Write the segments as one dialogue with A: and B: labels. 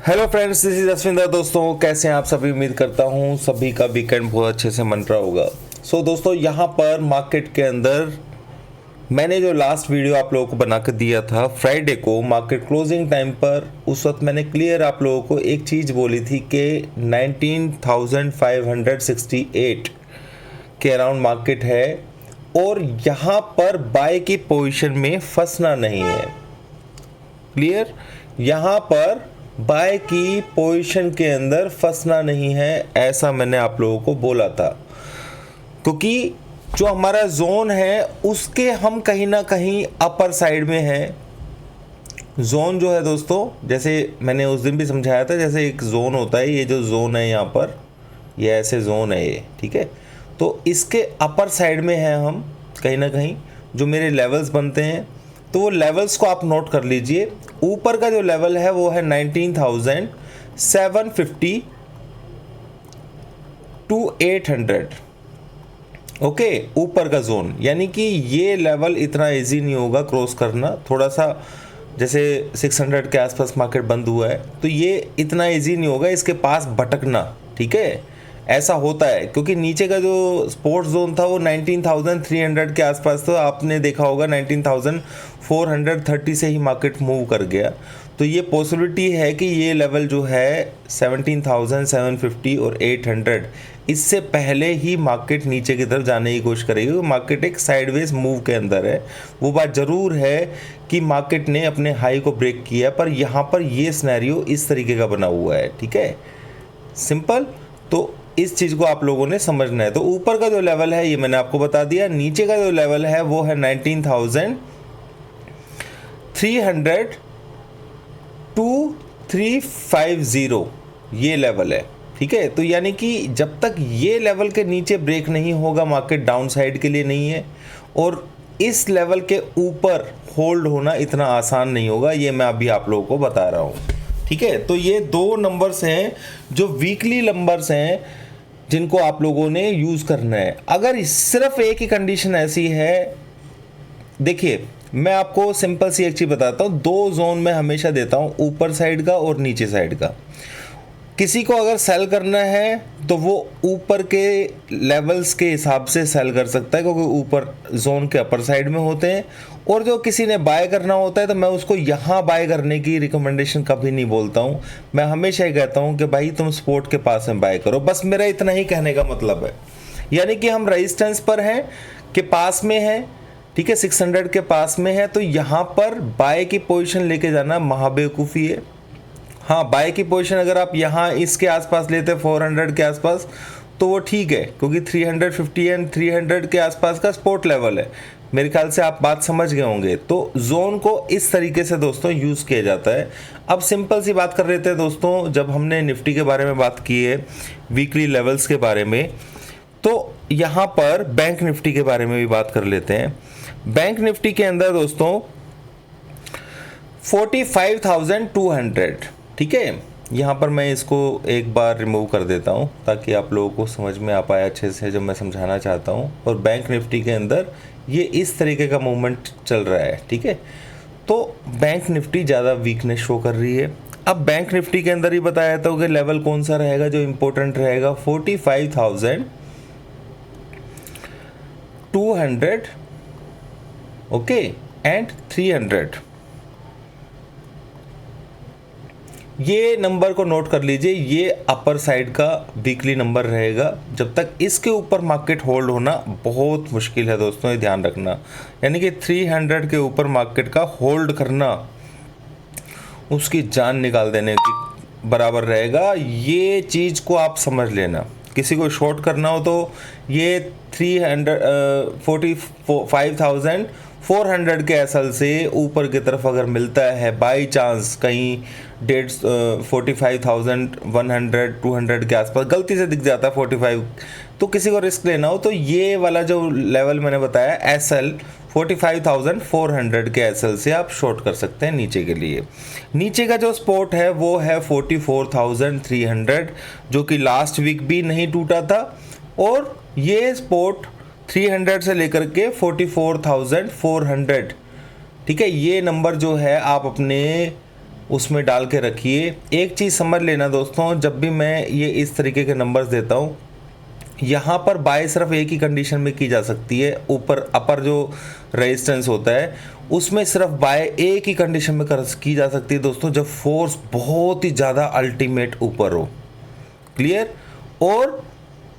A: Hello friends, this is Ashwinder. दोस्तों कैसे हैं आप सभी? उम्मीद करता हूं सभी का वीकेंड बहुत अच्छे से मन रहा होगा। दोस्तों यहाँ पर मार्केट के अंदर मैंने जो लास्ट वीडियो आप लोगों को बना कर दिया था फ्राइडे को मार्केट क्लोजिंग टाइम पर, उस वक्त मैंने क्लियर आप लोगों को एक चीज़ बोली थी कि 19,568 के अराउंड मार्केट है और यहाँ पर बाय की पोजीशन में फंसना नहीं है। क्लियर? यहाँ पर बाय की पोजीशन के अंदर फंसना नहीं है, ऐसा मैंने आप लोगों को बोला था। क्योंकि जो हमारा जोन है उसके हम कहीं ना कहीं अपर साइड में है। जोन जो है दोस्तों, जैसे मैंने उस दिन भी समझाया था, जैसे एक जोन होता है, ये जो जोन है यहाँ पर, ये ऐसे जोन है ये, ठीक है। तो इसके अपर साइड में है हम कहीं ना कहीं, जो मेरे लेवल्स बनते हैं। तो वो लेवल्स को आप नोट कर लीजिए। ऊपर का जो लेवल है वो है 19,750 टू 800। ओके, ऊपर का जोन, यानी कि ये लेवल इतना इजी नहीं होगा क्रॉस करना। थोड़ा सा जैसे 600 के आसपास मार्केट बंद हुआ है, तो ये इतना इजी नहीं होगा इसके पास भटकना, ठीक है। ऐसा होता है क्योंकि नीचे का जो स्पोर्ट्स जोन था वो 19,300 के आसपास, तो आपने देखा होगा 19,430 से ही मार्केट मूव कर गया। तो ये पॉसिबिलिटी है कि ये लेवल जो है 17,750 और 800, इससे पहले ही मार्केट नीचे की तरफ जाने की कोशिश करेगी। मार्केट एक साइडवेज मूव के अंदर है। वो बात ज़रूर है कि मार्केट ने अपने हाई को ब्रेक किया, पर यहाँ पर ये सिनेरियो इस तरीके का बना हुआ है, ठीक है, सिंपल। तो इस चीज़ को आप लोगों ने समझना है। तो ऊपर का जो लेवल है ये मैंने आपको बता दिया, नीचे का जो लेवल है वो है 19,300 टू 350, ये लेवल है, ठीक है। तो यानी कि जब तक ये लेवल के नीचे ब्रेक नहीं होगा, मार्केट डाउन साइड के लिए नहीं है, और इस लेवल के ऊपर होल्ड होना इतना आसान नहीं होगा, ये मैं अभी आप लोगों को बता रहा हूँ, ठीक है। तो ये दो नंबर्स हैं जो वीकली नंबर्स हैं जिनको आप लोगों ने यूज़ करना है। अगर सिर्फ एक ही कंडीशन ऐसी है, देखिए मैं आपको सिंपल सी एक चीज़ बताता हूँ, दो जोन में हमेशा देता हूँ, ऊपर साइड का और नीचे साइड का। किसी को अगर सेल करना है तो वो ऊपर के लेवल्स के हिसाब से सेल कर सकता है, क्योंकि ऊपर जोन के अपर साइड में होते हैं। और जो किसी ने बाय करना होता है तो मैं उसको यहाँ बाय करने की रिकमेंडेशन कभी नहीं बोलता हूँ। मैं हमेशा ही कहता हूँ कि भाई तुम सपोर्ट के पास में बाय करो, बस मेरा इतना ही कहने का मतलब है। यानी कि हम रेजिस्टेंस पर हैं के पास में है, ठीक है, 600 के पास में है, तो यहाँ पर बाय की पोजीशन लेके जाना महाबेवकूफ़ी है। हाँ, बाय की पोजीशन अगर आप यहाँ इसके आसपास लेते 400 के आसपास तो वो ठीक है, क्योंकि 350 एंड 300 के आसपास का सपोर्ट लेवल है। मेरे ख्याल से आप बात समझ गए होंगे। तो जोन को इस तरीके से दोस्तों यूज़ किया जाता है। अब सिंपल सी बात कर लेते हैं दोस्तों, जब हमने निफ्टी के बारे में बात की है, वीकली लेवल्स के बारे में, तो यहाँ पर बैंक निफ्टी के बारे में भी बात कर लेते हैं। बैंक निफ्टी के अंदर दोस्तों 45,200, ठीक है। यहाँ पर मैं इसको एक बार रिमूव कर देता हूँ ताकि आप लोगों को समझ में आ पाए अच्छे से जो मैं समझाना चाहता हूँ। और बैंक निफ्टी के अंदर ये इस तरीके का मूवमेंट चल रहा है, ठीक है। तो बैंक निफ्टी ज़्यादा वीकनेस शो कर रही है। अब बैंक निफ्टी के अंदर ही बताया था कि लेवल कौन सा रहेगा जो इम्पोर्टेंट रहेगा, 45,200, ओके, एंड 300। ये नंबर को नोट कर लीजिए, ये अपर साइड का वीकली नंबर रहेगा। जब तक इसके ऊपर मार्केट होल्ड होना बहुत मुश्किल है दोस्तों, ये ध्यान रखना। यानी कि 300 के ऊपर मार्केट का होल्ड करना उसकी जान निकाल देने की बराबर रहेगा। ये चीज़ को आप समझ लेना। किसी को शॉर्ट करना हो तो ये 45,400 के एसएल से ऊपर की तरफ अगर मिलता है बाई चांस, कहीं 45,100 200 के आसपास गलती से दिख जाता है 45, तो किसी को रिस्क लेना हो तो ये वाला जो लेवल मैंने बताया एसएल 45,400 के एसएल से आप शॉर्ट कर सकते हैं नीचे के लिए। नीचे का जो सपोर्ट है वो है 44,300, जो कि लास्ट वीक भी नहीं टूटा था, और ये सपोर्ट 300 से लेकर के 44,400, ठीक है। ये नंबर जो है आप अपने उसमें डाल के रखिए। एक चीज़ समझ लेना दोस्तों, जब भी मैं ये इस तरीके के नंबर्स देता हूँ, यहाँ पर बाय सिर्फ एक ही कंडीशन में की जा सकती है। ऊपर अपर जो रेजिस्टेंस होता है उसमें सिर्फ बाय एक ही कंडीशन में की जा सकती है दोस्तों, जब फोर्स बहुत ही ज़्यादा अल्टीमेट ऊपर हो। क्लियर। और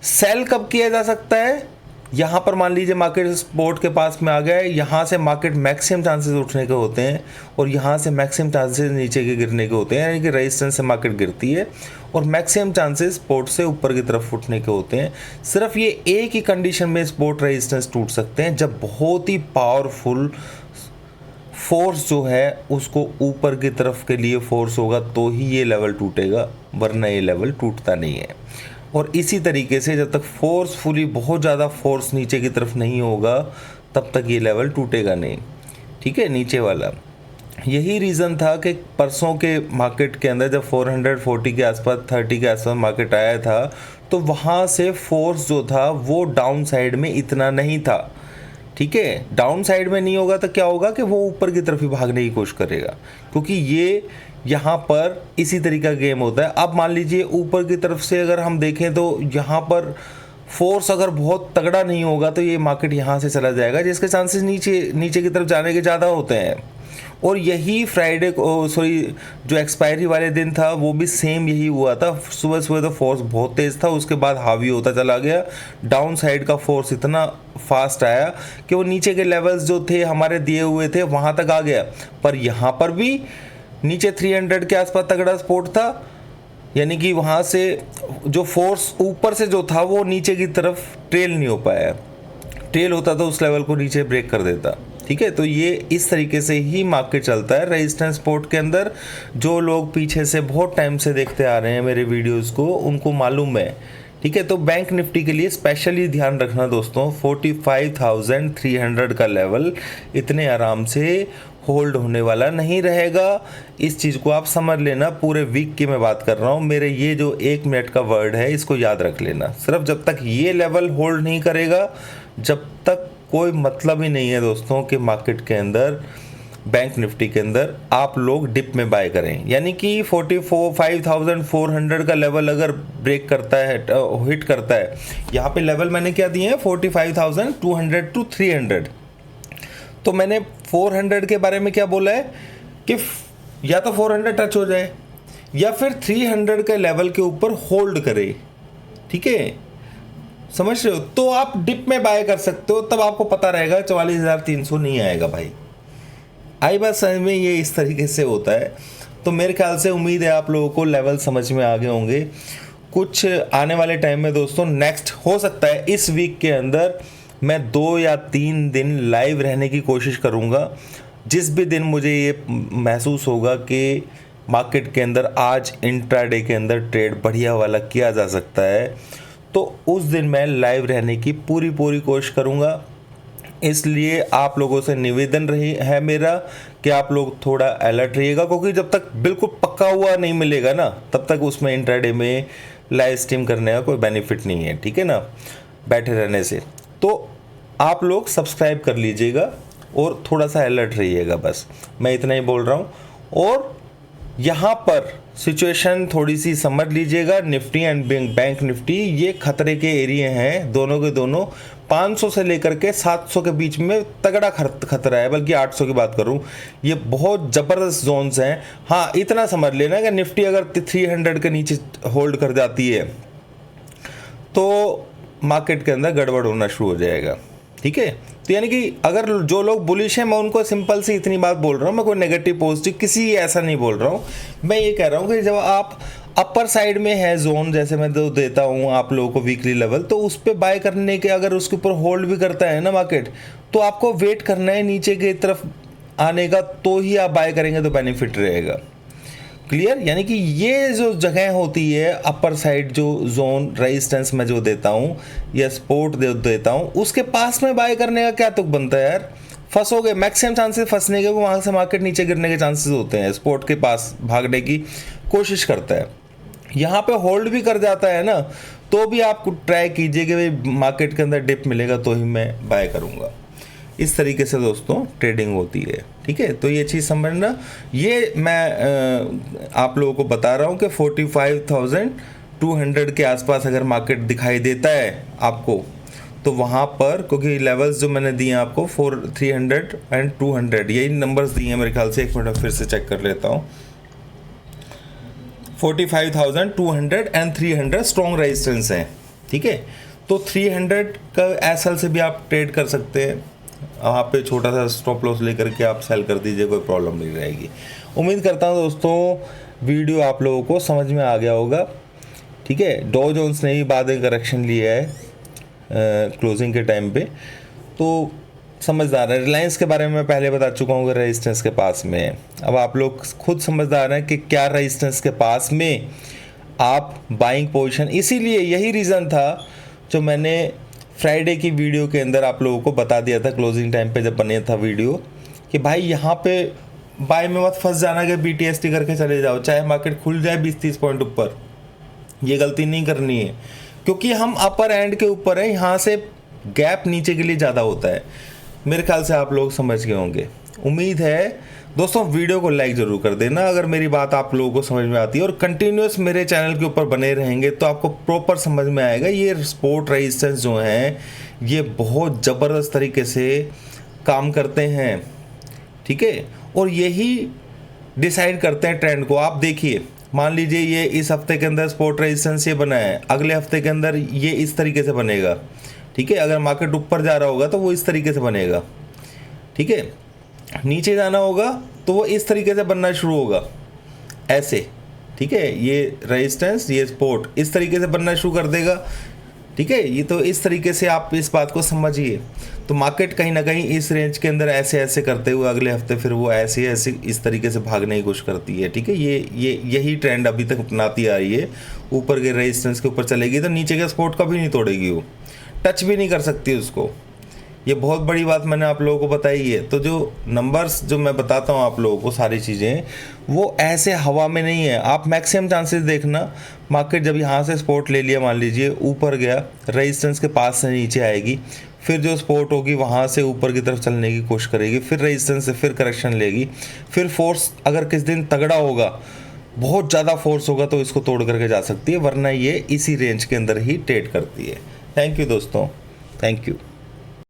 A: सेल कब किया जा सकता है? यहाँ पर मान लीजिए मार्केट सपोर्ट के पास में आ गया है, यहाँ से मार्केट मैक्सिमम चांसेस उठने के होते हैं और यहाँ से मैक्सिमम चांसेस नीचे के गिरने के होते हैं, यानी कि रेजिस्टेंस से मार्केट गिरती है और मैक्सिमम चांसेस सपोर्ट से ऊपर की तरफ उठने के होते हैं। सिर्फ ये एक ही कंडीशन में सपोर्ट रेजिस्टेंस टूट सकते हैं, जब बहुत ही पावरफुल फोर्स जो है उसको ऊपर की तरफ के लिए फोर्स होगा तो ही ये लेवल टूटेगा, वरना ये लेवल टूटता नहीं है। और इसी तरीके से जब तक फोर्सफुली बहुत ज़्यादा फोर्स नीचे की तरफ नहीं होगा तब तक ये लेवल टूटेगा नहीं। ठीक है, नीचे वाला। यही रीज़न था कि परसों के मार्केट के अंदर जब 440 के आसपास 30 के आसपास मार्केट आया था तो वहाँ से फोर्स जो था वो डाउन साइड में इतना नहीं था। ठीक है, डाउन साइड में नहीं होगा तो क्या होगा कि वो ऊपर की तरफ ही भागने की कोशिश करेगा, क्योंकि ये यहाँ पर इसी तरीका गेम होता है। अब मान लीजिए ऊपर की तरफ से अगर हम देखें तो यहाँ पर फोर्स अगर बहुत तगड़ा नहीं होगा तो ये मार्केट यहाँ से चला जाएगा, जिसके चांसेस नीचे की तरफ जाने के ज़्यादा होते हैं। और यही फ्राइडे को जो एक्सपायरी वाले दिन था वो भी सेम यही हुआ था। सुबह सुबह तो फोर्स बहुत तेज़ था, उसके बाद हावी होता चला गया, डाउन साइड का फोर्स इतना फास्ट आया कि वो नीचे के लेवल्स जो थे हमारे दिए हुए थे वहाँ तक आ गया। पर यहाँ पर भी नीचे 300 के आसपास तगड़ा सपोर्ट था, यानी कि वहाँ से जो फोर्स ऊपर से जो था वो नीचे की तरफ ट्रेल नहीं हो पाया। ट्रेल होता तो उस लेवल को नीचे ब्रेक कर देता। ठीक है, तो ये इस तरीके से ही मार्केट चलता है रेजिस्टेंस सपोर्ट के अंदर। जो लोग पीछे से बहुत टाइम से देखते आ रहे हैं मेरे वीडियोस को उनको मालूम है। ठीक है, तो बैंक निफ्टी के लिए स्पेशली ध्यान रखना दोस्तों, 45,300 का लेवल इतने आराम से होल्ड होने वाला नहीं रहेगा। इस चीज़ को आप समझ लेना। पूरे वीक की मैं बात कर रहा हूँ, मेरे ये जो 1 मिनट का वर्ड है इसको याद रख लेना। सिर्फ जब तक ये लेवल होल्ड नहीं करेगा जब तक कोई मतलब ही नहीं है दोस्तों कि मार्केट के अंदर बैंक निफ्टी के अंदर आप लोग डिप में बाय करें। यानी कि 45,400 का लेवल अगर ब्रेक करता है, हिट करता है, यहाँ पे लेवल मैंने क्या दिए हैं 45,200 टू 300। तो मैंने 400 के बारे में क्या बोला है कि या तो 400 टच हो जाए या फिर 300 के लेवल के ऊपर होल्ड करे। ठीक है, समझ रहे हो? तो आप डिप में बाय कर सकते हो, तब आपको पता रहेगा 44,300 नहीं आएगा भाई। आई बात समझ में? ये इस तरीके से होता है। तो मेरे ख्याल से उम्मीद है आप लोगों को लेवल समझ में आ गए होंगे। कुछ आने वाले टाइम में दोस्तों नेक्स्ट हो सकता है इस वीक के अंदर मैं 2 या 3 दिन लाइव रहने की कोशिश करूँगा। जिस भी दिन मुझे ये महसूस होगा कि मार्केट के अंदर आज इंट्राडे के अंदर ट्रेड बढ़िया वाला किया जा सकता है तो उस दिन मैं लाइव रहने की पूरी कोशिश करूँगा। इसलिए आप लोगों से निवेदन रही है मेरा कि आप लोग थोड़ा अलर्ट रहिएगा, क्योंकि जब तक बिल्कुल पक्का हुआ नहीं मिलेगा ना तब तक उसमें इंट्राडे में लाइव स्ट्रीम करने का कोई बेनिफिट नहीं है। ठीक है ना, बैठे रहने से। तो आप लोग सब्सक्राइब कर लीजिएगा और थोड़ा सा अलर्ट रहिएगा, बस मैं इतना ही बोल रहा हूँ। और यहाँ पर सिचुएशन थोड़ी सी समझ लीजिएगा। निफ्टी एंड बैंक निफ्टी ये खतरे के एरिया हैं, दोनों के दोनों 500 से लेकर के 700 के बीच में तगड़ा खतरा है, बल्कि 800 की बात करूं, ये बहुत ज़बरदस्त जोन्स हैं। हाँ, इतना समझ लेना कि निफ्टी अगर 300 के नीचे होल्ड कर जाती है तो मार्केट के अंदर गड़बड़ होना शुरू हो जाएगा। ठीक है, तो यानी कि अगर जो लोग बुलिश हैं, मैं उनको सिंपल सी इतनी बात बोल रहा हूँ, मैं कोई नेगेटिव पॉजिटिव किसी ऐसा नहीं बोल रहा हूँ। मैं ये कह रहा हूँ कि जब आप अपर साइड में है जोन, जैसे मैं तो देता हूँ आप लोगों को वीकली लेवल, तो उस पर बाय करने के अगर उसके ऊपर होल्ड भी करता है ना मार्केट, तो आपको वेट करना है नीचे की तरफ आने का, तो ही आप बाय करेंगे तो बेनिफिट रहेगा। क्लियर? यानी कि ये जो जगह होती है अपर साइड, जो जोन रेजिस्टेंस में जो देता हूँ या सपोर्ट देता हूँ, उसके पास में बाय करने का क्या तुक बनता है यार? फंसोगे, मैक्सिमम चांसेस फंसने के, वहाँ से मार्केट नीचे गिरने के चांसेस होते हैं। सपोर्ट के पास भागने की कोशिश करता है, यहाँ पे होल्ड भी कर जाता है ना, तो भी आप ट्राई कीजिए कि भाई मार्केट के अंदर डिप मिलेगा तो ही मैं बाय करूँगा। इस तरीके से दोस्तों ट्रेडिंग होती है। ठीक है, तो ये चीज़ समझना। ये मैं आप लोगों को बता रहा हूँ कि 45,200 के आसपास अगर मार्केट दिखाई देता है आपको, तो वहाँ पर, क्योंकि लेवल्स जो मैंने दिए हैं आपको 300 एंड 200, यही नंबर्स दिए हैं मेरे ख्याल से। एक मिनट फिर से चेक कर लेता हूँ। 45,200 एंड 300 स्ट्रॉन्ग रेजिस्टेंस है। ठीक है, तो 300 का एसएल से भी आप ट्रेड कर सकते हैं। वहाँ पे छोटा सा स्टॉप लॉस लेकर के आप सेल कर दीजिए, कोई प्रॉब्लम नहीं रहेगी। उम्मीद करता हूँ दोस्तों वीडियो आप लोगों को समझ में आ गया होगा। ठीक है, डॉ जोन्स ने भी बाद में करेक्शन लिया है क्लोजिंग के टाइम पे, तो समझदार है। रिलायंस के बारे में मैं पहले बता चुका हूँ कि रेजिस्टेंस के पास में है। अब आप लोग खुद समझदार हैं कि क्या रेजिस्टेंस के पास में आप बाइंग पोजीशन, इसीलिए यही रीज़न था जो मैंने फ्राइडे की वीडियो के अंदर आप लोगों को बता दिया था क्लोजिंग टाइम पे जब बने था वीडियो, कि भाई यहाँ पे बाय में मत फंस जाना कि BTST करके चले जाओ, चाहे मार्केट खुल जाए 20-30 पॉइंट ऊपर। ये गलती नहीं करनी है, क्योंकि हम अपर एंड के ऊपर है, यहाँ से गैप नीचे के लिए ज़्यादा होता है। मेरे ख्याल से आप लोग समझ गए होंगे। उम्मीद है दोस्तों वीडियो को लाइक ज़रूर कर देना अगर मेरी बात आप लोगों को समझ में आती है, और कंटिन्यूस मेरे चैनल के ऊपर बने रहेंगे तो आपको प्रॉपर समझ में आएगा। ये सपोर्ट रेजिस्टेंस जो हैं ये बहुत ज़बरदस्त तरीके से काम करते हैं। ठीक है, और यही डिसाइड करते हैं ट्रेंड को। आप देखिए, मान लीजिए ये इस हफ्ते के अंदर सपोर्ट रेजिस्टेंस ये बना है, अगले हफ्ते के अंदर ये इस तरीके से बनेगा। ठीक है, अगर मार्केट ऊपर जा रहा होगा तो वो इस तरीके से बनेगा। ठीक है, नीचे जाना होगा तो वो इस तरीके से बनना शुरू होगा, ऐसे। ठीक है, ये रेजिस्टेंस, ये सपोर्ट इस तरीके से बनना शुरू कर देगा। ठीक है, ये तो इस तरीके से आप इस बात को समझिए। तो मार्केट कहीं ना कहीं इस रेंज के अंदर ऐसे ऐसे करते हुए अगले हफ्ते फिर वो ऐसे ऐसे इस तरीके से भागने की कोशिश करती है। ठीक है, यही ट्रेंड अभी तक अपनाती आ रही है। ऊपर के रेजिस्टेंस के ऊपर चलेगी तो नीचे के सपोर्ट कभी नहीं तोड़ेगी, वो टच भी नहीं कर सकती उसको। ये बहुत बड़ी बात मैंने आप लोगों को बताई है। तो जो नंबर्स जो मैं बताता हूँ आप लोगों को, सारी चीज़ें वो ऐसे हवा में नहीं है। आप मैक्सिमम चांसेस देखना, मार्केट जब यहाँ से सपोर्ट ले लिया, मान लीजिए ऊपर गया, रेजिस्टेंस के पास से नीचे आएगी, फिर जो सपोर्ट होगी वहाँ से ऊपर की तरफ चलने की कोशिश करेगी, फिर रेजिस्टेंस से फिर करेक्शन लेगी, फिर फोर्स अगर किस दिन तगड़ा होगा, बहुत ज़्यादा फोर्स होगा तो इसको तोड़ करके जा सकती है, वरना ये इसी रेंज के अंदर ही ट्रेड करती है। थैंक यू दोस्तों, थैंक यू।